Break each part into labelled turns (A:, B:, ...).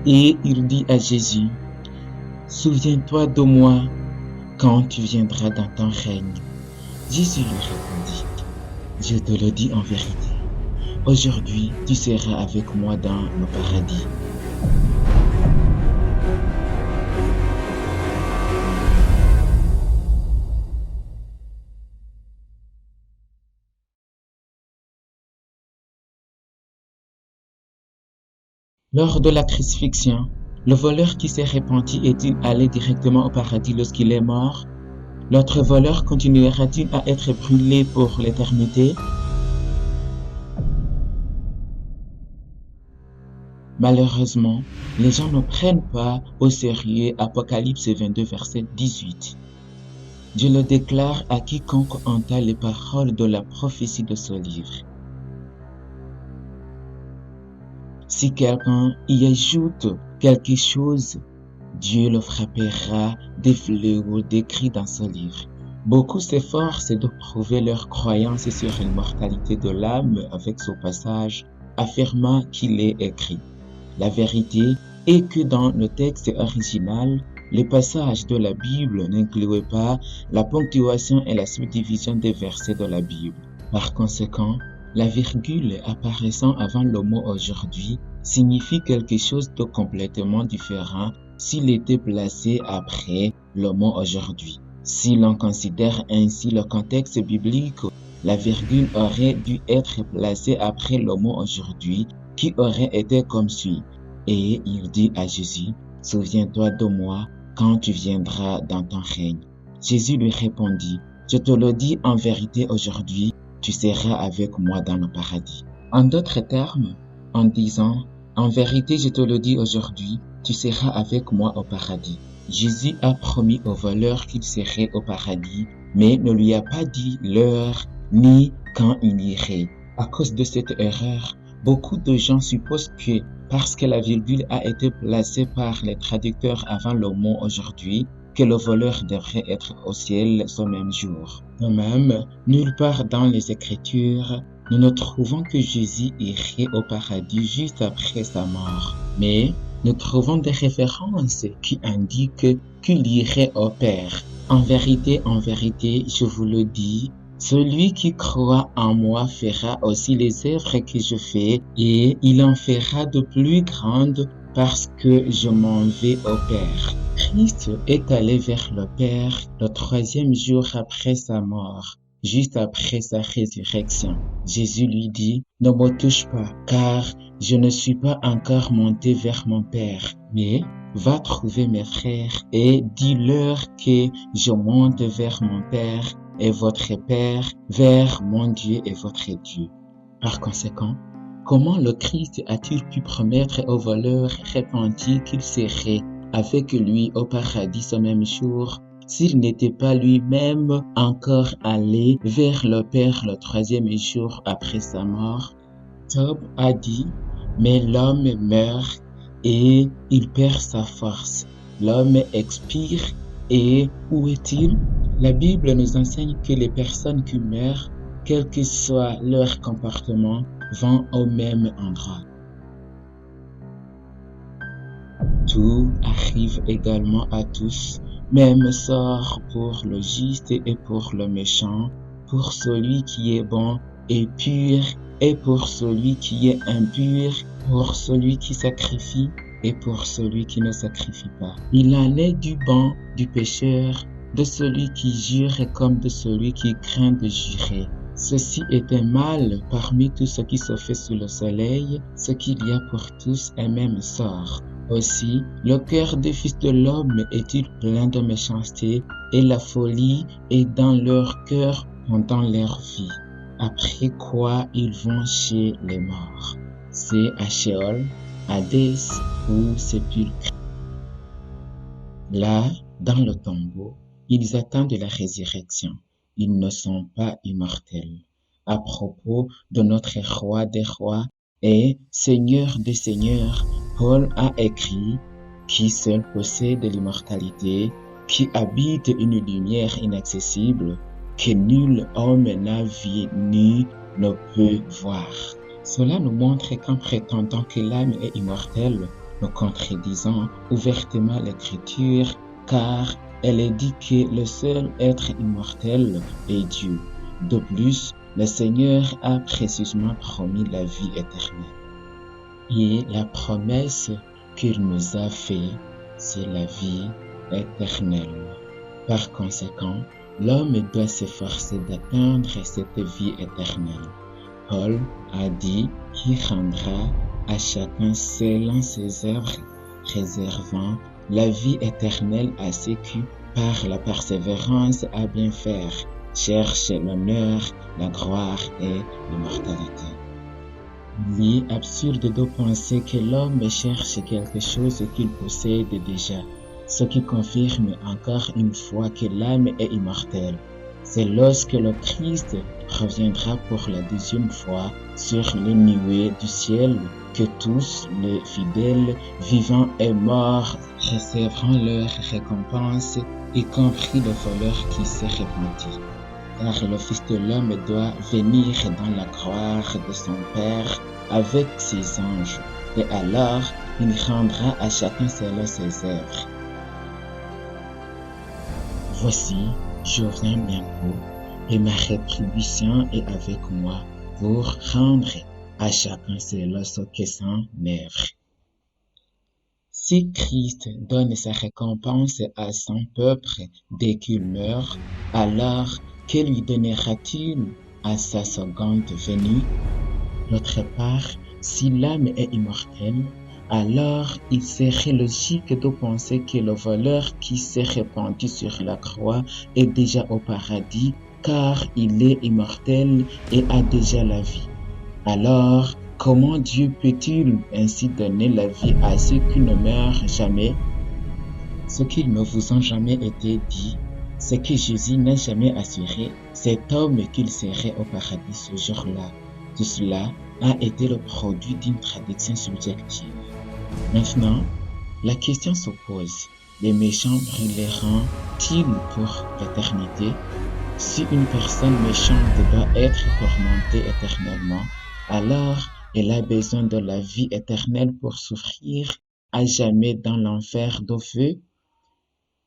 A: Et il dit à Jésus, souviens-toi de moi quand tu viendras dans ton règne. Jésus lui répondit, je te le dis en vérité, aujourd'hui tu seras avec moi dans le paradis. Lors de la crucifixion, le voleur qui s'est repenti est-il allé directement au paradis lorsqu'il est mort? L'autre voleur continuera-t-il à être brûlé pour l'éternité? Malheureusement, les gens ne prennent pas au sérieux Apocalypse 22, verset 18. Je le déclare à quiconque entend les paroles de la prophétie de ce livre. Si quelqu'un y ajoute quelque chose, Dieu le frappera des fléaux décrits dans ce livre. Beaucoup s'efforcent de prouver leur croyance sur l'immortalité de l'âme avec ce passage, affirmant qu'il est écrit. La vérité est que dans le texte original, les passages de la Bible n'incluaient pas la ponctuation et la subdivision des versets de la Bible. Par conséquent, la virgule apparaissant avant le mot aujourd'hui signifie quelque chose de complètement différent s'il était placé après le mot aujourd'hui. Si l'on considère ainsi le contexte biblique, la virgule aurait dû être placée après le mot aujourd'hui qui aurait été comme suit. Et il dit à Jésus, souviens-toi de moi quand tu viendras dans ton règne. Jésus lui répondit, je te le dis en vérité aujourd'hui, tu seras avec moi dans le paradis. En d'autres termes, en disant, en vérité je te le dis aujourd'hui, tu seras avec moi au paradis. Jésus a promis au voleur qu'il serait au paradis, mais ne lui a pas dit l'heure ni quand il irait. À cause de cette erreur, beaucoup de gens supposent que parce que la virgule a été placée par les traducteurs avant le mot aujourd'hui, que le voleur devrait être au ciel ce même jour. De même, nulle part dans les Écritures, nous ne trouvons que Jésus irait au paradis juste après sa mort. Mais nous trouvons des références qui indiquent qu'il irait au Père. En vérité, je vous le dis, celui qui croit en moi fera aussi les œuvres que je fais et il en fera de plus grandes parce que je m'en vais au Père. Christ est allé vers le Père le troisième jour après sa mort, juste après sa résurrection. Jésus lui dit, ne me touche pas, car je ne suis pas encore monté vers mon Père, mais va trouver mes frères et dis-leur que je monte vers mon Père et votre Père, vers mon Dieu et votre Dieu. Par conséquent, comment le Christ a-t-il pu promettre au voleur repenti qu'il serait avec lui au paradis ce même jour, s'il n'était pas lui-même encore allé vers le Père le troisième jour après sa mort? Job a dit, mais l'homme meurt et il perd sa force. L'homme expire et où est-il? La Bible nous enseigne que les personnes qui meurent, quel que soit leur comportement, vont au même endroit. Tout arrive également à tous, même sort pour le juste et pour le méchant, pour celui qui est bon et pur et pour celui qui est impur, pour celui qui sacrifie et pour celui qui ne sacrifie pas. Il en est du bon, du pécheur, de celui qui jure comme de celui qui craint de jurer. Ceci est un mal parmi tout ce qui se fait sous le soleil, ce qu'il y a pour tous un même sort. Aussi, le cœur des fils de l'homme est-il plein de méchanceté et la folie est dans leur cœur pendant leur vie. Après quoi ils vont chez les morts. C'est à Sheol, Hadès ou sépulcre. Là, dans le tombeau, ils attendent la résurrection. Ils ne sont pas immortels. À propos de notre roi des rois et Seigneur des seigneurs, Paul a écrit qui seul possède l'immortalité, qui habite une lumière inaccessible, que nul homme n'a vu ni ne peut voir. Cela nous montre qu'en prétendant que l'âme est immortelle, nous contredisons ouvertement l'Écriture, car elle est dit que le seul être immortel est Dieu. De plus, le Seigneur a précisément promis la vie éternelle. Et la promesse qu'il nous a faite, c'est la vie éternelle. Par conséquent, l'homme doit s'efforcer d'atteindre cette vie éternelle. Paul a dit qu'il rendra à chacun selon ses œuvres, réservant la vie éternelle à ceux qui, par la persévérance à bien faire, cherchent l'honneur, la gloire et l'immortalité. Il est absurde de penser que l'homme cherche quelque chose qu'il possède déjà, ce qui confirme encore une fois que l'âme est immortelle. C'est lorsque le Christ reviendra pour la deuxième fois sur les nuées du ciel que tous les fidèles, vivants et morts, recevront leur récompense, y compris le voleur qui s'est repenti. Car le Fils de l'homme doit venir dans la gloire de son Père avec ses anges, et alors il rendra à chacun selon ses œuvres. Voici, je viens bientôt, et ma rétribution est avec moi pour rendre à chacun selon ce que son œuvre. Si Christ donne sa récompense à son peuple dès qu'il meurt, alors que lui donnera-t-il à sa seconde venue? D'autre part, si l'âme est immortelle, alors il serait logique de penser que le voleur qui s'est repenti sur la croix est déjà au paradis, car il est immortel et a déjà la vie. Alors, comment Dieu peut-il ainsi donner la vie à ceux qui ne meurent jamais? Ce qu'ils ne vous ont jamais été dit, ce que Jésus n'a jamais assuré, cet homme qu'il serait au paradis ce jour-là. Tout cela a été le produit d'une traduction subjective. Maintenant, la question se pose, les méchants brûleront-ils pour l'éternité? Si une personne méchante doit être tourmentée éternellement, alors elle a besoin de la vie éternelle pour souffrir à jamais dans l'enfer de feu?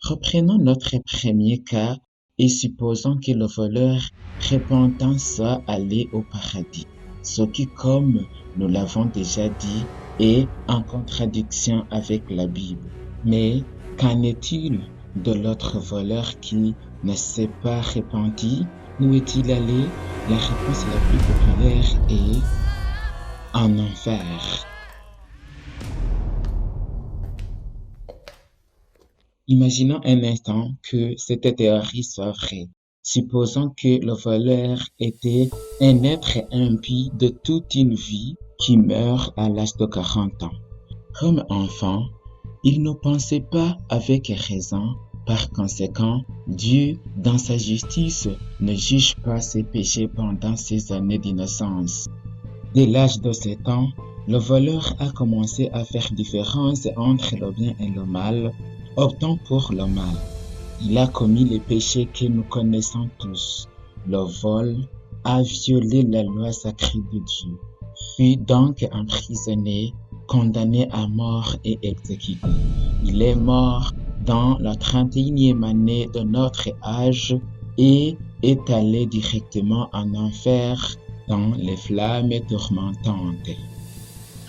A: Reprenons notre premier cas et supposons que le voleur repentant soit allé au paradis, ce qui, comme nous l'avons déjà dit, est en contradiction avec la Bible. Mais qu'en est-il de l'autre voleur qui ne s'est pas repenti? Où est-il allé? La réponse la plus populaire est en enfer. Imaginons un instant que cette théorie soit vraie. Supposons que le voleur était un être impie de toute une vie qui meurt à l'âge de 40 ans. Comme enfant, il ne pensait pas avec raison. Par conséquent, Dieu, dans sa justice, ne juge pas ses péchés pendant ses années d'innocence. Dès l'âge de 7 ans, le voleur a commencé à faire différence entre le bien et le mal, optant pour le mal. Il a commis les péchés que nous connaissons tous. Le vol a violé la loi sacrée de Dieu, fut donc emprisonné, condamné à mort et exécuté. Il est mort dans la 31e année de notre âge et est allé directement en enfer dans les flammes tourmentantes.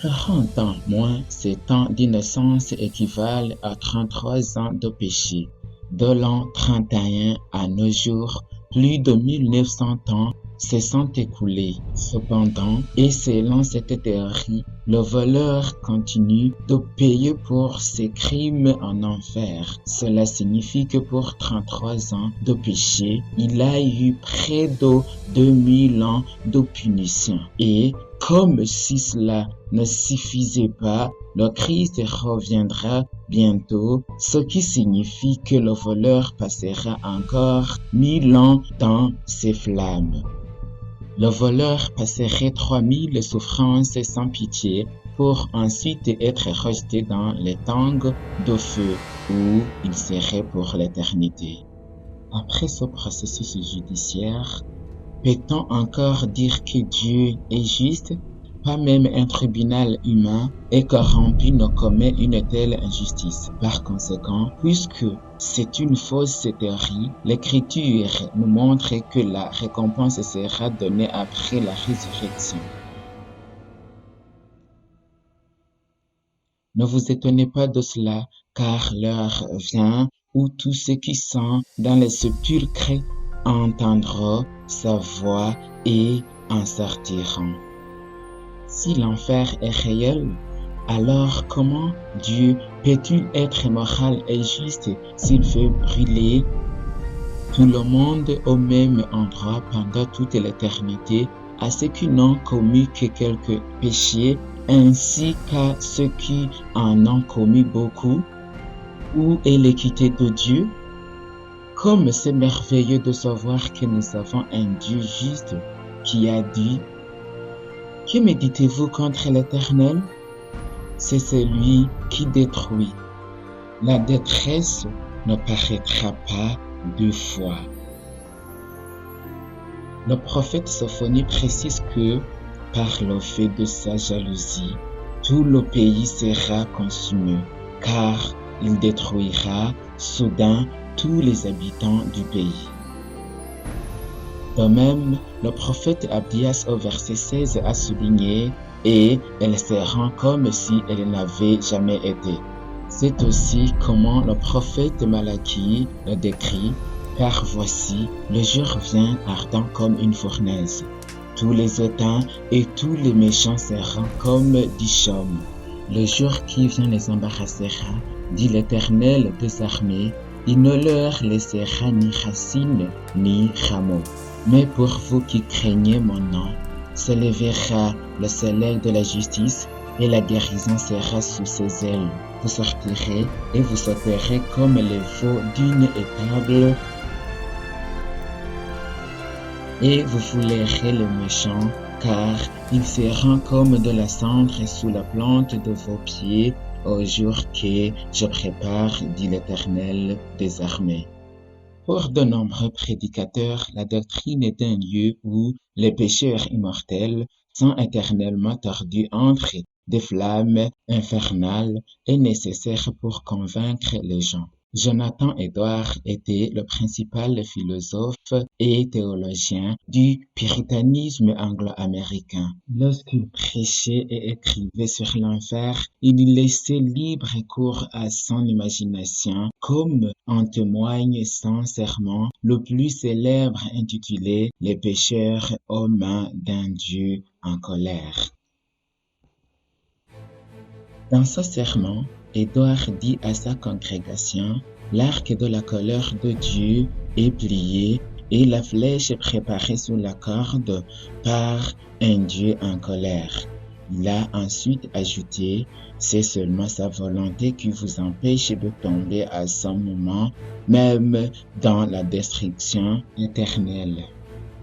A: 40 ans moins 7 ans d'innocence équivalent à 33 ans de péché. De l'an 31 à nos jours, plus de 1900 ans se sont écoulés. Cependant, et selon cette théorie, le voleur continue de payer pour ses crimes en enfer. Cela signifie que pour 33 ans de péché, il a eu près de 2000 ans de punition. Et comme si cela ne suffisait pas, le Christ reviendra bientôt, ce qui signifie que le voleur passera encore 1000 ans dans ces flammes. Le voleur passerait 3000 souffrances sans pitié pour ensuite être rejeté dans les tangs de feu où il serait pour l'éternité. Après ce processus judiciaire, peut-on encore dire que Dieu est juste? Pas même un tribunal humain est corrompu ne commet une telle injustice. Par conséquent, puisque c'est une fausse théorie, l'Écriture nous montre que la récompense sera donnée après la résurrection. Ne vous étonnez pas de cela, car l'heure vient où tous ceux qui sont dans les sépulcres entendront sa voix et en sortiront. Si l'enfer est réel, alors comment Dieu peut-il être moral et juste s'il fait brûler tout le monde au même endroit pendant toute l'éternité à ceux qui n'ont commis que quelques péchés ainsi qu'à ceux qui en ont commis beaucoup? Où est l'équité de Dieu? Comme c'est merveilleux de savoir que nous avons un Dieu juste qui a dit: que méditez-vous contre l'Éternel? C'est celui qui détruit. La détresse ne paraîtra pas deux fois. Le prophète Sophonie précise que, par le fait de sa jalousie, tout le pays sera consumé, car il détruira soudain tous les habitants du pays. De même, le prophète Abdias au verset 16 a souligné « Et elles seront comme si elles n'avaient jamais été ». C'est aussi comment le prophète Malachie le décrit « Car voici, le jour vient ardent comme une fournaise. Tous les hautains et tous les méchants seront comme du chaume. Le jour qui vient les embarrassera, dit l'Éternel des armées. Il ne leur laissera ni racine ni rameau. Mais pour vous qui craignez mon nom, se lèvera le soleil de la justice et la guérison sera sous ses ailes. Vous sortirez et vous sauterez comme les veaux d'une étable et vous foulerez les méchants, car ils seront comme de la cendre sous la plante de vos pieds au jour que je prépare, dit l'Éternel des armées. Pour de nombreux prédicateurs, la doctrine est un lieu où les pécheurs immortels sont éternellement tordus entre des flammes infernales est nécessaire pour convaincre les gens. Jonathan Edwards était le principal philosophe et théologien du puritanisme anglo-américain. Lorsqu'il prêchait et écrivait sur l'enfer, il laissait libre cours à son imagination, comme en témoigne son sermon le plus célèbre intitulé « Les pécheurs aux mains d'un Dieu en colère ». Dans ce sermon, Édouard dit à sa congrégation, l'arc de la colère de Dieu est plié et la flèche préparée sous la corde par un Dieu en colère. Il a ensuite ajouté, c'est seulement sa volonté qui vous empêche de tomber à ce moment, même dans la destruction éternelle.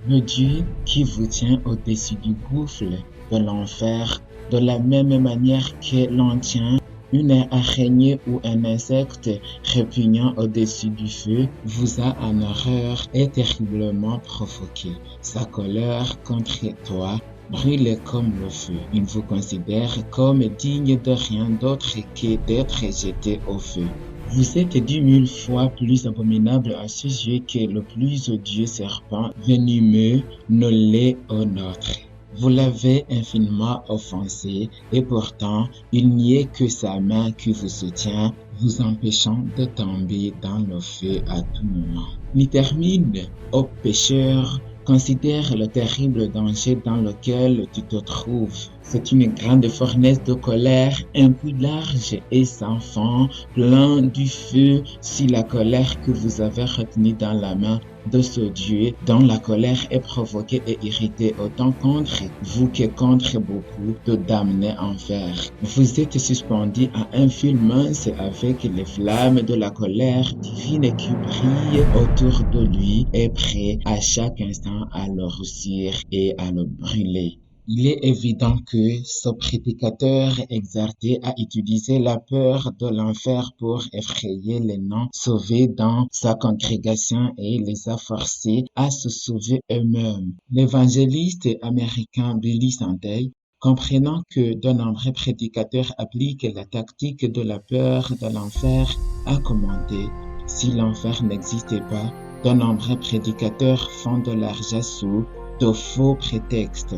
A: Le Dieu qui vous tient au-dessus du gouffre de l'enfer, de la même manière que l'on tient une araignée ou un insecte répugnant au-dessus du feu, vous a en horreur et terriblement provoqué. Sa colère contre toi brûle comme le feu. Il vous considère comme digne de rien d'autre que d'être jeté au feu. Vous êtes 10 000 fois plus abominable à ses yeux que le plus odieux serpent venimeux ne l'est au nôtre. Vous l'avez infiniment offensé et pourtant il n'y est que sa main qui vous soutient, vous empêchant de tomber dans le feu à tout moment. Il termine, ô pécheur, considère le terrible danger dans lequel tu te trouves. C'est une grande fournaise de colère, un puits large et sans fond, plein du feu si la colère que vous avez retenue dans la main de ce Dieu dont la colère est provoquée et irritée autant contre vous que contre beaucoup de damnés enfer. Vous êtes suspendu à un fil mince avec les flammes de la colère divine qui brille autour de lui et prêt à chaque instant à le roussir et à le brûler. Il est évident que ce prédicateur exhorté a utilisé la peur de l'enfer pour effrayer les non-sauvés dans sa congrégation et les a forcés à se sauver eux-mêmes. L'évangéliste américain Billy Sunday Comprenant que de nombreux prédicateurs appliquent la tactique de la peur de l'enfer à commander, si l'enfer n'existait pas, de nombreux prédicateurs font de l'argent sous de faux prétextes.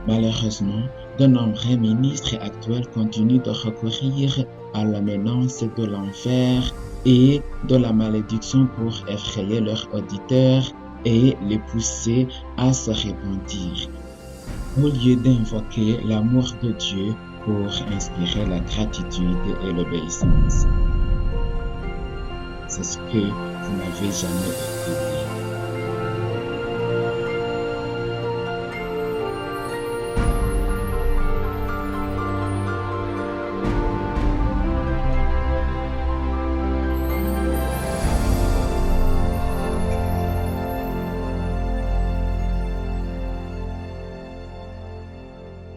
A: Malheureusement, de nombreux ministres actuels continuent de recourir à la menace de l'enfer et de la malédiction pour effrayer leurs auditeurs et les pousser à se repentir, au lieu d'invoquer l'amour de Dieu pour inspirer la gratitude et l'obéissance. C'est ce que vous n'avez jamais écouté.